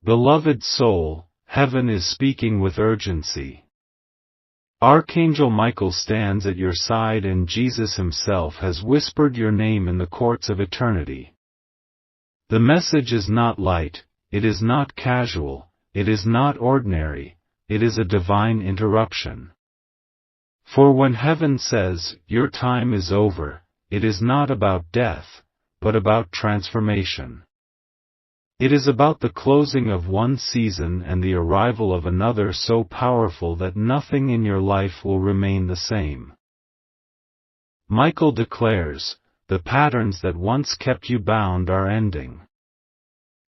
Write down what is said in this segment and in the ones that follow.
Beloved soul, heaven is speaking with urgency. Archangel Michael stands at your side and Jesus himself has whispered your name in the courts of eternity. The message is not light, it is not casual, it is not ordinary, it is a divine interruption. For when heaven says, your time is over, it is not about death, but about transformation. It is about the closing of one season and the arrival of another so powerful that nothing in your life will remain the same. Michael declares, the patterns that once kept you bound are ending.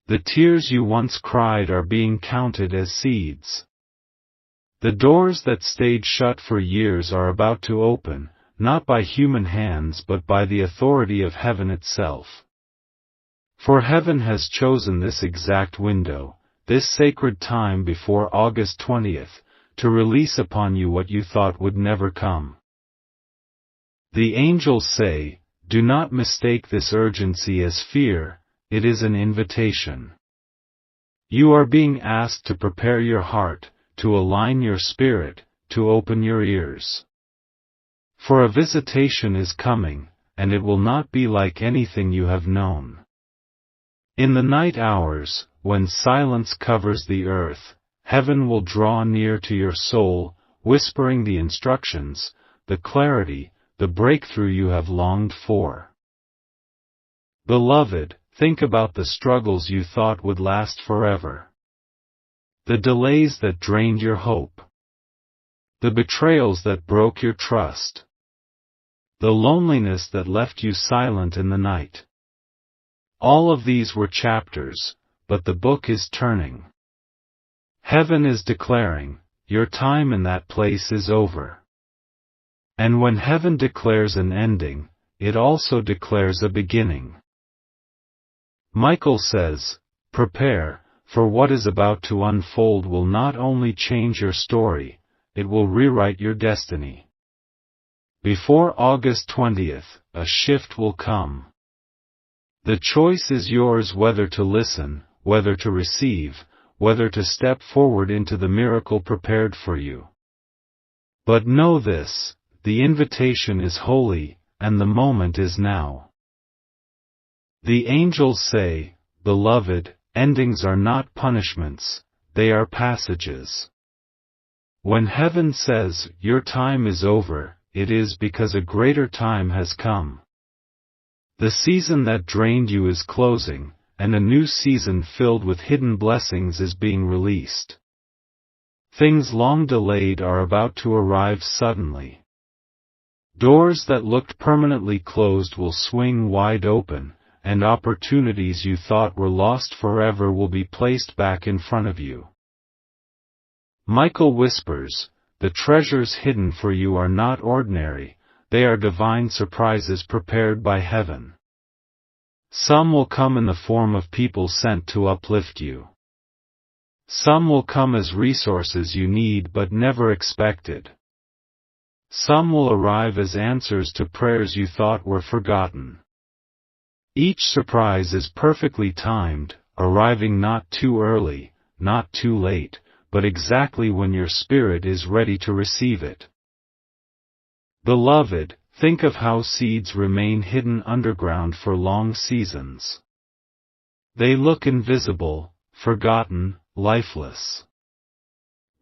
The tears you once cried are being counted as seeds. The doors that stayed shut for years are about to open, not by human hands but by the authority of heaven itself. For heaven has chosen this exact window, this sacred time before August 20th, to release upon you what you thought would never come. The angels say, do not mistake this urgency as fear, it is an invitation. You are being asked to prepare your heart, to align your spirit, to open your ears. For a visitation is coming, and it will not be like anything you have known. In the night hours, when silence covers the earth, heaven will draw near to your soul, whispering the instructions, the clarity, the breakthrough you have longed for. Beloved, think about the struggles you thought would last forever. The delays that drained your hope. The betrayals that broke your trust. The loneliness that left you silent in the night. All of these were chapters, but the book is turning. Heaven is declaring, your time in that place is over. And when heaven declares an ending, it also declares a beginning. Michael says, prepare, for what is about to unfold will not only change your story, it will rewrite your destiny. Before August 20th, a shift will come. The choice is yours whether to listen, whether to receive, whether to step forward into the miracle prepared for you. But know this, the invitation is holy, and the moment is now. The angels say, beloved, endings are not punishments, they are passages. When heaven says, your time is over, it is because a greater time has come. The season that drained you is closing, and a new season filled with hidden blessings is being released. Things long delayed are about to arrive suddenly. Doors that looked permanently closed will swing wide open, and opportunities you thought were lost forever will be placed back in front of you. Michael whispers, the treasures hidden for you are not ordinary, they are divine surprises prepared by heaven. Some will come in the form of people sent to uplift you. Some will come as resources you need but never expected. Some will arrive as answers to prayers you thought were forgotten. Each surprise is perfectly timed, arriving not too early, not too late, but exactly when your spirit is ready to receive it. Beloved, think of how seeds remain hidden underground for long seasons. They look invisible, forgotten, lifeless.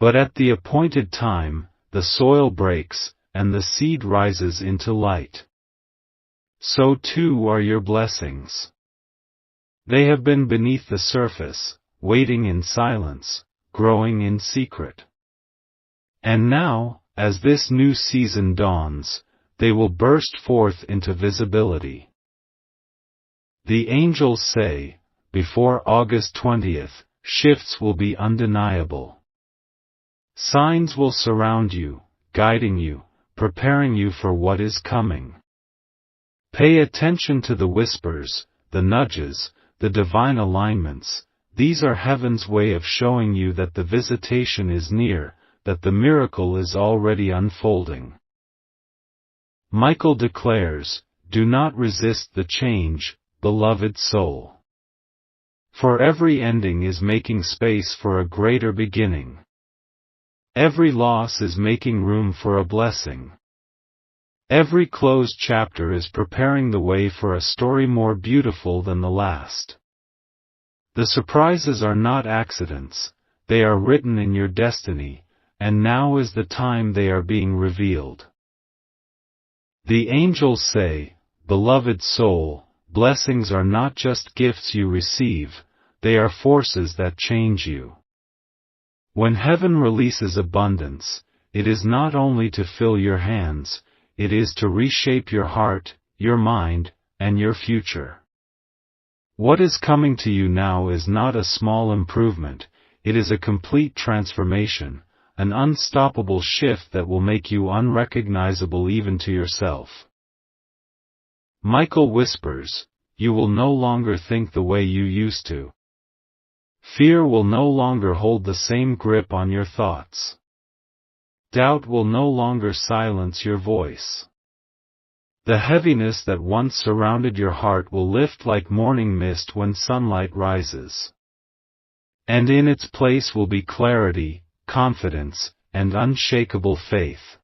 But at the appointed time, the soil breaks, and the seed rises into light. So too are your blessings. They have been beneath the surface, waiting in silence, growing in secret. And now, as this new season dawns, they will burst forth into visibility. The angels say, before August 20th, shifts will be undeniable. Signs will surround you, guiding you, preparing you for what is coming. Pay attention to the whispers, the nudges, the divine alignments. These are heaven's way of showing you that the visitation is near, that the miracle is already unfolding. Michael declares, do not resist the change, beloved soul. For every ending is making space for a greater beginning. Every loss is making room for a blessing. Every closed chapter is preparing the way for a story more beautiful than the last. The surprises are not accidents, they are written in your destiny, and now is the time they are being revealed. The angels say, "Beloved soul, blessings are not just gifts you receive, they are forces that change you." When heaven releases abundance, it is not only to fill your hands, it is to reshape your heart, your mind, and your future. What is coming to you now is not a small improvement, it is a complete transformation, an unstoppable shift that will make you unrecognizable even to yourself. Michael whispers, "You will no longer think the way you used to." Fear will no longer hold the same grip on your thoughts. Doubt will no longer silence your voice. The heaviness that once surrounded your heart will lift like morning mist when sunlight rises. And in its place will be clarity, confidence, and unshakable faith.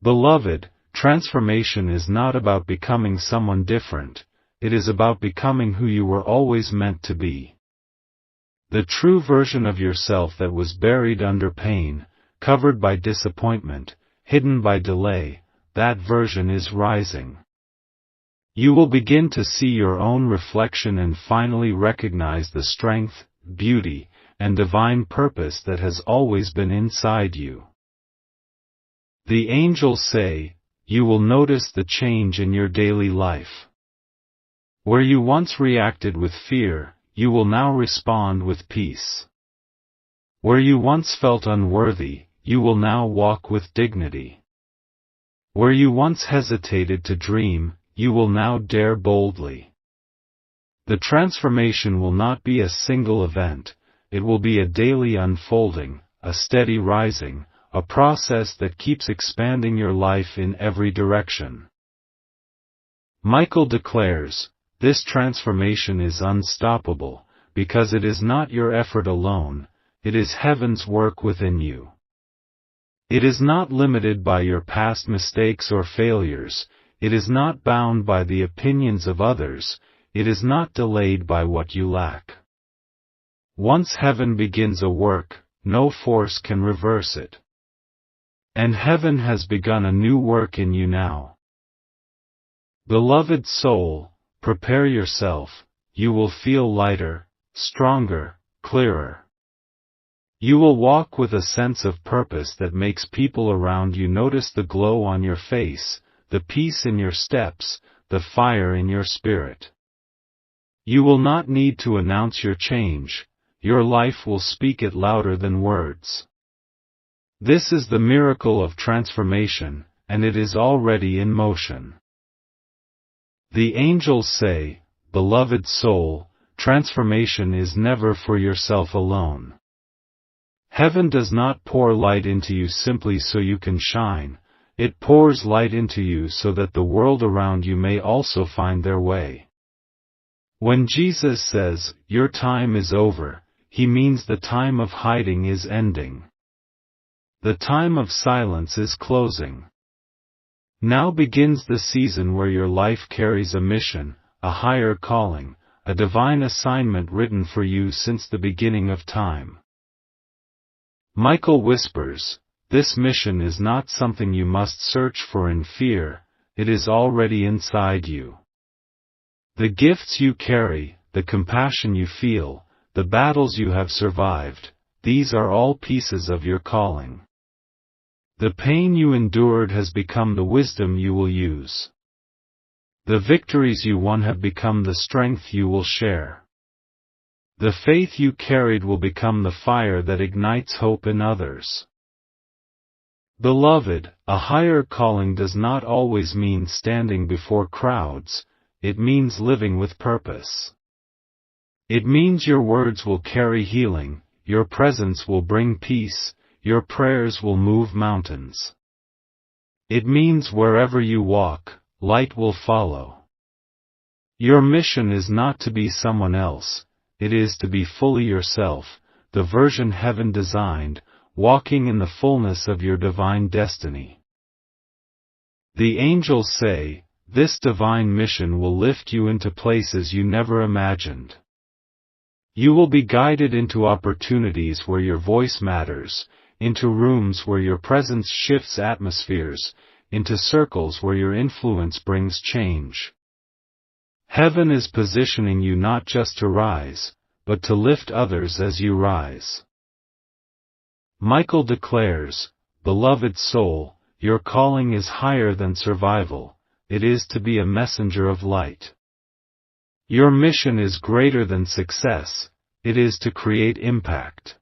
Beloved, transformation is not about becoming someone different, it is about becoming who you were always meant to be. The true version of yourself that was buried under pain, covered by disappointment, hidden by delay, that version is rising. You will begin to see your own reflection and finally recognize the strength, beauty, and divine purpose that has always been inside you. The angels say, you will notice the change in your daily life. Where you once reacted with fear, you will now respond with peace. Where you once felt unworthy, you will now walk with dignity. Where you once hesitated to dream, you will now dare boldly. The transformation will not be a single event, it will be a daily unfolding, a steady rising, a process that keeps expanding your life in every direction. Michael declares, this transformation is unstoppable, because it is not your effort alone, it is heaven's work within you. It is not limited by your past mistakes or failures, it is not bound by the opinions of others, it is not delayed by what you lack. Once heaven begins a work, no force can reverse it. And heaven has begun a new work in you now. Beloved soul, prepare yourself, you will feel lighter, stronger, clearer. You will walk with a sense of purpose that makes people around you notice the glow on your face, the peace in your steps, the fire in your spirit. You will not need to announce your change, your life will speak it louder than words. This is the miracle of transformation, and it is already in motion. The angels say, beloved soul, transformation is never for yourself alone. Heaven does not pour light into you simply so you can shine, it pours light into you so that the world around you may also find their way. When Jesus says, your time is over, he means the time of hiding is ending. The time of silence is closing. Now begins the season where your life carries a mission, a higher calling, a divine assignment written for you since the beginning of time. Michael whispers, this mission is not something you must search for in fear, it is already inside you. The gifts you carry, the compassion you feel, the battles you have survived, these are all pieces of your calling. The pain you endured has become the wisdom you will use. The victories you won have become the strength you will share. The faith you carried will become the fire that ignites hope in others. Beloved, a higher calling does not always mean standing before crowds, it means living with purpose. It means your words will carry healing, your presence will bring peace, your prayers will move mountains. It means wherever you walk, light will follow. Your mission is not to be someone else, it is to be fully yourself, the version heaven designed, walking in the fullness of your divine destiny. The angels say, this divine mission will lift you into places you never imagined. You will be guided into opportunities where your voice matters, into rooms where your presence shifts atmospheres, into circles where your influence brings change. Heaven is positioning you not just to rise, but to lift others as you rise. Michael declares, beloved soul, your calling is higher than survival, it is to be a messenger of light. Your mission is greater than success, it is to create impact.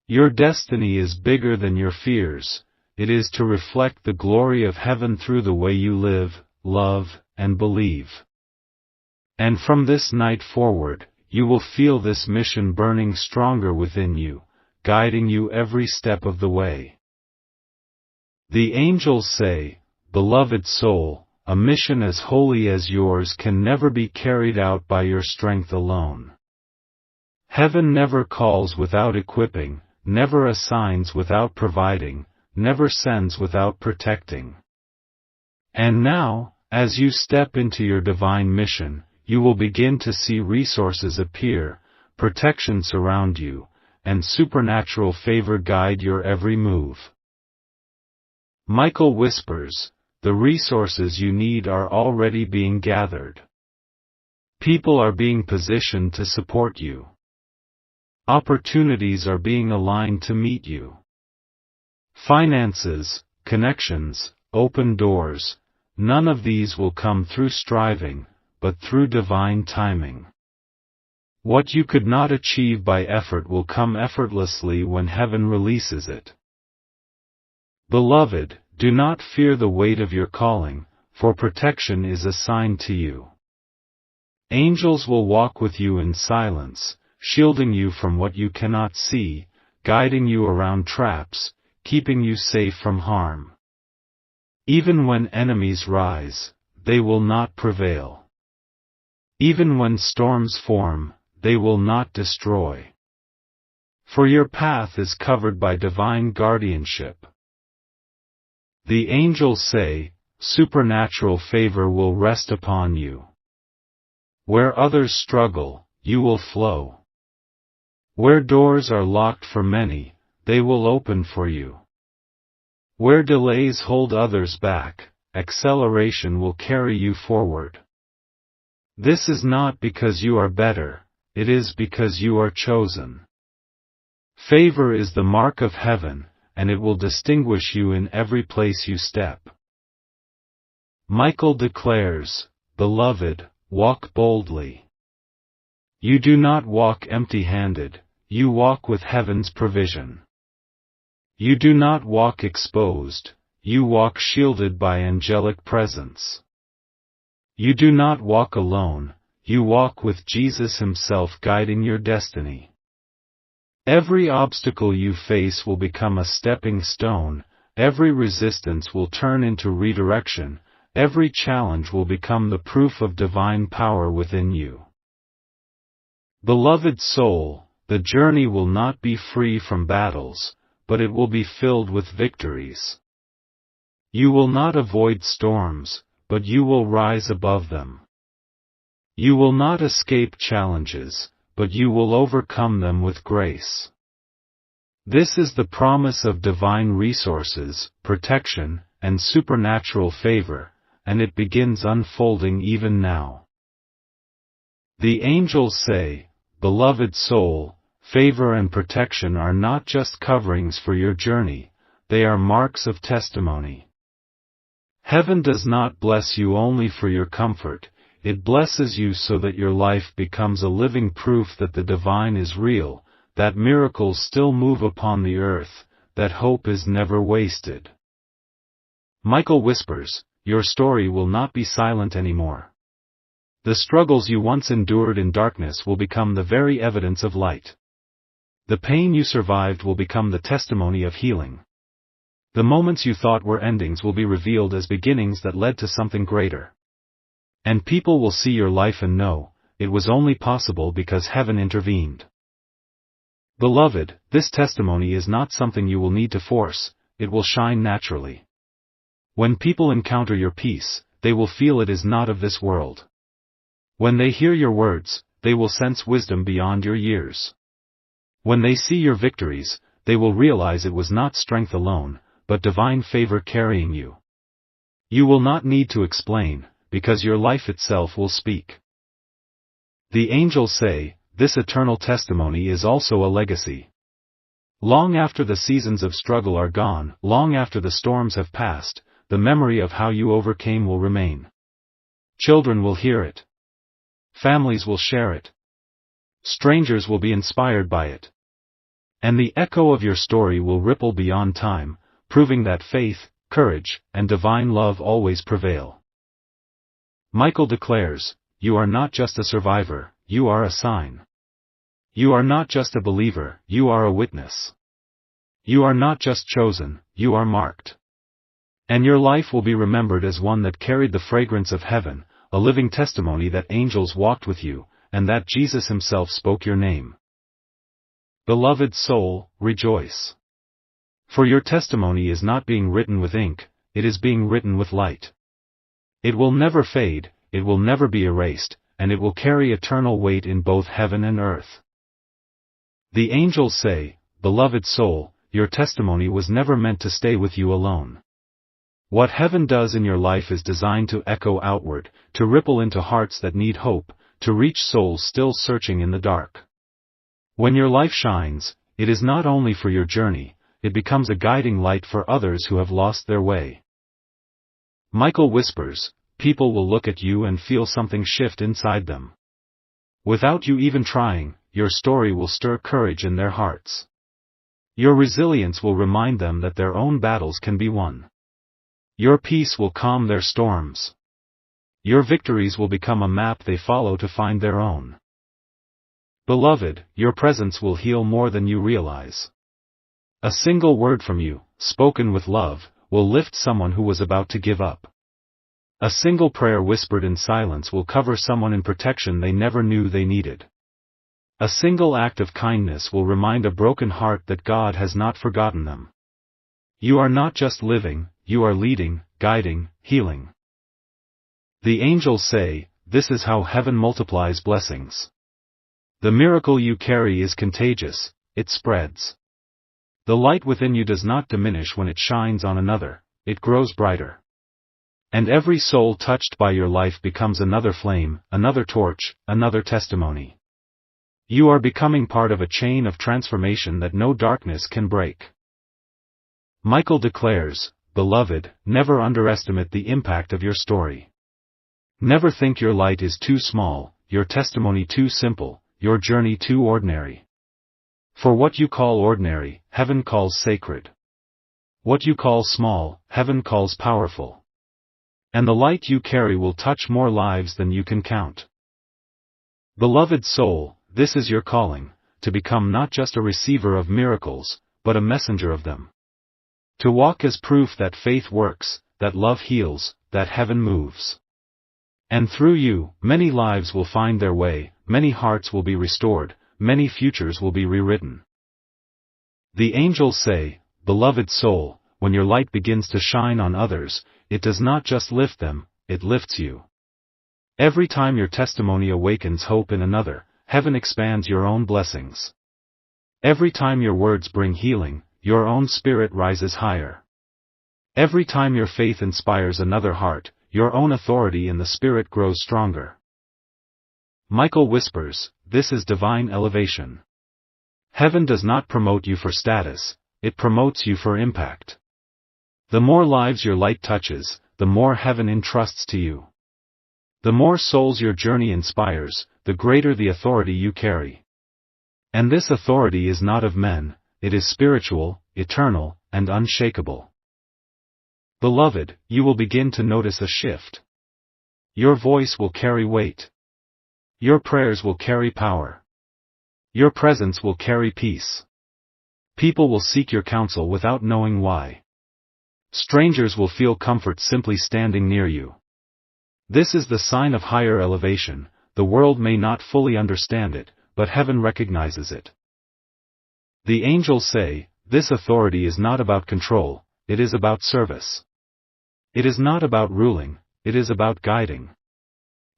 Your destiny is bigger than your fears, it is to reflect the glory of heaven through the way you live, love, and believe. And from this night forward, you will feel this mission burning stronger within you, guiding you every step of the way. The angels say, beloved soul, a mission as holy as yours can never be carried out by your strength alone. Heaven never calls without equipping, never assigns without providing, never sends without protecting. And now, as you step into your divine mission, you will begin to see resources appear, protection surround you, and supernatural favor guide your every move. Michael whispers, the resources you need are already being gathered. People are being positioned to support you. Opportunities are being aligned to meet you. Finances, connections, open doors, none of these will come through striving, but through divine timing. What you could not achieve by effort will come effortlessly when heaven releases it. Beloved, do not fear the weight of your calling, for protection is assigned to you. Angels will walk with you in silence, shielding you from what you cannot see, guiding you around traps, keeping you safe from harm. Even when enemies rise, they will not prevail. Even when storms form, they will not destroy. For your path is covered by divine guardianship. The angels say, supernatural favor will rest upon you. Where others struggle, you will flow. Where doors are locked for many, they will open for you. Where delays hold others back, acceleration will carry you forward. This is not because you are better, it is because you are chosen. Favor is the mark of heaven, and it will distinguish you in every place you step. Michael declares, beloved, walk boldly. You do not walk empty-handed, you walk with heaven's provision. You do not walk exposed, you walk shielded by angelic presence. You do not walk alone, you walk with Jesus himself guiding your destiny. Every obstacle you face will become a stepping stone, every resistance will turn into redirection, every challenge will become the proof of divine power within you. Beloved soul, the journey will not be free from battles, but it will be filled with victories. You will not avoid storms, but you will rise above them. You will not escape challenges, but you will overcome them with grace. This is the promise of divine resources, protection, and supernatural favor, and it begins unfolding even now. The angels say, beloved soul, favor and protection are not just coverings for your journey, they are marks of testimony. Heaven does not bless you only for your comfort, it blesses you so that your life becomes a living proof that the divine is real, that miracles still move upon the earth, that hope is never wasted. Michael whispers, your story will not be silent anymore. The struggles you once endured in darkness will become the very evidence of light. The pain you survived will become the testimony of healing. The moments you thought were endings will be revealed as beginnings that led to something greater. And people will see your life and know, it was only possible because heaven intervened. Beloved, this testimony is not something you will need to force, it will shine naturally. When people encounter your peace, they will feel it is not of this world. When they hear your words, they will sense wisdom beyond your years. When they see your victories, they will realize it was not strength alone, but divine favor carrying you. You will not need to explain, because your life itself will speak. The angels say, this eternal testimony is also a legacy. Long after the seasons of struggle are gone, long after the storms have passed, the memory of how you overcame will remain. Children will hear it. Families will share it. Strangers will be inspired by it. And the echo of your story will ripple beyond time, proving that faith, courage, and divine love always prevail. Michael declares, you are not just a survivor, you are a sign. You are not just a believer, you are a witness. You are not just chosen, you are marked. And your life will be remembered as one that carried the fragrance of heaven, a living testimony that angels walked with you, and that Jesus himself spoke your name. Beloved soul, rejoice. For your testimony is not being written with ink, it is being written with light. It will never fade, it will never be erased, and it will carry eternal weight in both heaven and earth. The angels say, beloved soul, your testimony was never meant to stay with you alone. What heaven does in your life is designed to echo outward, to ripple into hearts that need hope, to reach souls still searching in the dark. When your life shines, it is not only for your journey, it becomes a guiding light for others who have lost their way. Michael whispers, people will look at you and feel something shift inside them. Without you even trying, your story will stir courage in their hearts. Your resilience will remind them that their own battles can be won. Your peace will calm their storms. Your victories will become a map they follow to find their own. Beloved, your presence will heal more than you realize. A single word from you, spoken with love, will lift someone who was about to give up. A single prayer whispered in silence will cover someone in protection they never knew they needed. A single act of kindness will remind a broken heart that God has not forgotten them. You are not just living, you are leading, guiding, healing. The angels say, this is how heaven multiplies blessings. The miracle you carry is contagious, it spreads. The light within you does not diminish when it shines on another, it grows brighter. And every soul touched by your life becomes another flame, another torch, another testimony. You are becoming part of a chain of transformation that no darkness can break. Michael declares, beloved, never underestimate the impact of your story. Never think your light is too small, your testimony too simple, your journey too ordinary. For what you call ordinary, heaven calls sacred. What you call small, heaven calls powerful. And the light you carry will touch more lives than you can count. Beloved soul, this is your calling, to become not just a receiver of miracles, but a messenger of them. To walk as proof that faith works, that love heals, that heaven moves. And through you, many lives will find their way, many hearts will be restored, many futures will be rewritten. The angels say, beloved soul, when your light begins to shine on others, it does not just lift them, it lifts you. Every time your testimony awakens hope in another, heaven expands your own blessings. Every time your words bring healing, your own spirit rises higher. Every time your faith inspires another heart, your own authority in the spirit grows stronger. Michael whispers, this is divine elevation. Heaven does not promote you for status, it promotes you for impact. The more lives your light touches, the more heaven entrusts to you. The more souls your journey inspires, the greater the authority you carry. And this authority is not of men, it is spiritual, eternal, and unshakable. Beloved, you will begin to notice a shift. Your voice will carry weight. Your prayers will carry power. Your presence will carry peace. People will seek your counsel without knowing why. Strangers will feel comfort simply standing near you. This is the sign of higher elevation. The world may not fully understand it, but heaven recognizes it. The angels say, this authority is not about control, it is about service. It is not about ruling, it is about guiding.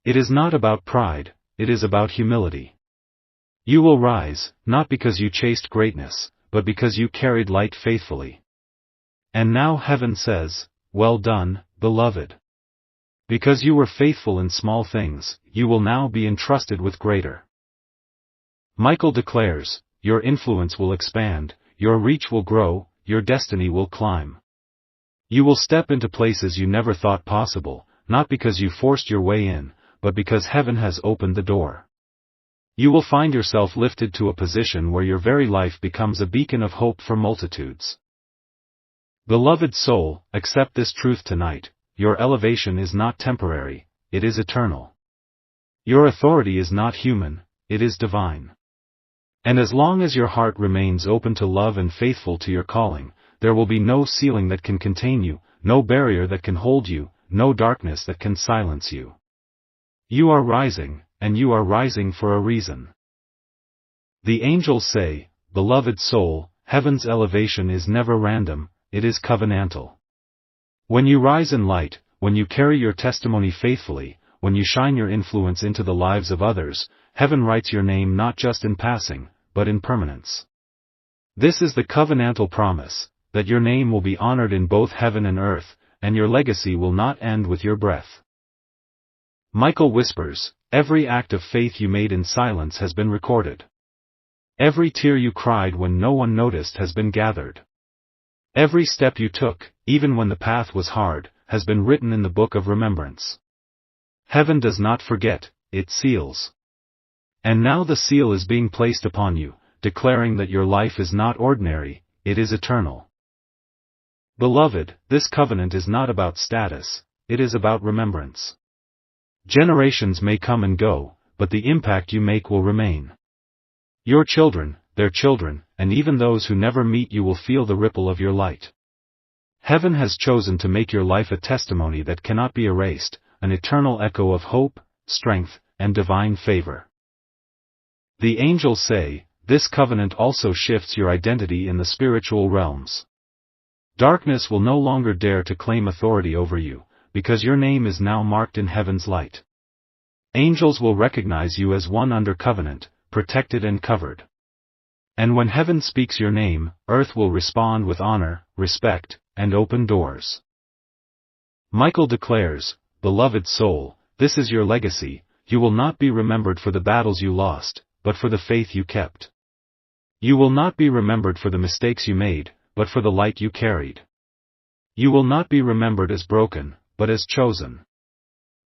It is not about pride, it is about humility. You will rise, not because you chased greatness, but because you carried light faithfully. And now heaven says, well done, beloved. Because you were faithful in small things, you will now be entrusted with greater. Michael declares, your influence will expand, your reach will grow, your destiny will climb. You will step into places you never thought possible, not because you forced your way in, but because heaven has opened the door. You will find yourself lifted to a position where your very life becomes a beacon of hope for multitudes. Beloved soul, accept this truth tonight, your elevation is not temporary, it is eternal. Your authority is not human, it is divine. And as long as your heart remains open to love and faithful to your calling, there will be no ceiling that can contain you, no barrier that can hold you, no darkness that can silence you. You are rising, and you are rising for a reason. The angels say, beloved soul, heaven's elevation is never random, it is covenantal. When you rise in light, when you carry your testimony faithfully, when you shine your influence into the lives of others, heaven writes your name not just in passing, but in permanence. This is the covenantal promise, that your name will be honored in both heaven and earth, and your legacy will not end with your breath. Michael whispers, every act of faith you made in silence has been recorded. Every tear you cried when no one noticed has been gathered. Every step you took, even when the path was hard, has been written in the book of remembrance. Heaven does not forget, it seals. And now the seal is being placed upon you, declaring that your life is not ordinary, it is eternal. Beloved, this covenant is not about status, it is about remembrance. Generations may come and go, but the impact you make will remain. Your children, their children, and even those who never meet you will feel the ripple of your light. Heaven has chosen to make your life a testimony that cannot be erased, an eternal echo of hope, strength, and divine favor. The angels say, this covenant also shifts your identity in the spiritual realms. Darkness will no longer dare to claim authority over you, because your name is now marked in heaven's light. Angels will recognize you as one under covenant, protected and covered. And when heaven speaks your name, earth will respond with honor, respect, and open doors. Michael declares, beloved soul, this is your legacy, you will not be remembered for the battles you lost, but for the faith you kept. You will not be remembered for the mistakes you made, but for the light you carried. You will not be remembered as broken, but as chosen.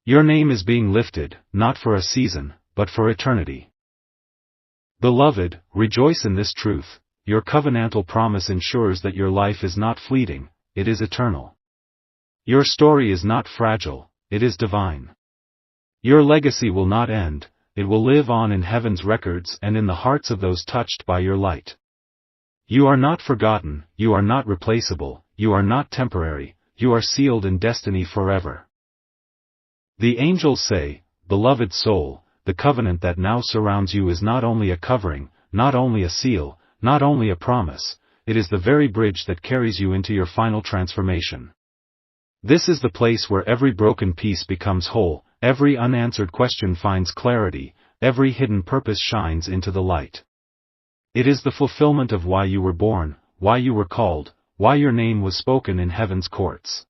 Your name is being lifted, not for a season, but for eternity. Beloved, rejoice in this truth, your covenantal promise ensures that your life is not fleeting, it is eternal. Your story is not fragile, it is divine. Your legacy will not end, it will live on in heaven's records and in the hearts of those touched by your light. You are not forgotten, you are not replaceable, you are not temporary, you are sealed in destiny forever. The angels say, beloved soul, the covenant that now surrounds you is not only a covering, not only a seal, not only a promise, it is the very bridge that carries you into your final transformation. This is the place where every broken piece becomes whole, every unanswered question finds clarity, every hidden purpose shines into the light. It is the fulfillment of why you were born, why you were called, why your name was spoken in heaven's courts.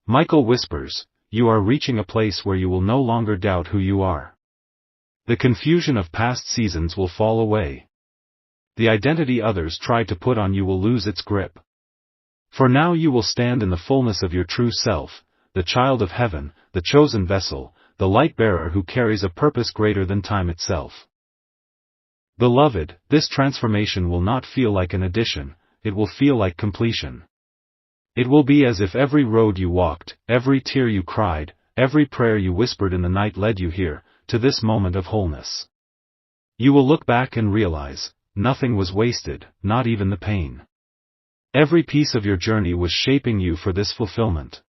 Michael whispers, you are reaching a place where you will no longer doubt who you are. The confusion of past seasons will fall away. The identity others tried to put on you will lose its grip. For now you will stand in the fullness of your true self, the child of heaven, the chosen vessel, the light-bearer who carries a purpose greater than time itself. Beloved, this transformation will not feel like an addition, it will feel like completion. It will be as if every road you walked, every tear you cried, every prayer you whispered in the night led you here, to this moment of wholeness. You will look back and realize, nothing was wasted, not even the pain. Every piece of your journey was shaping you for this fulfillment.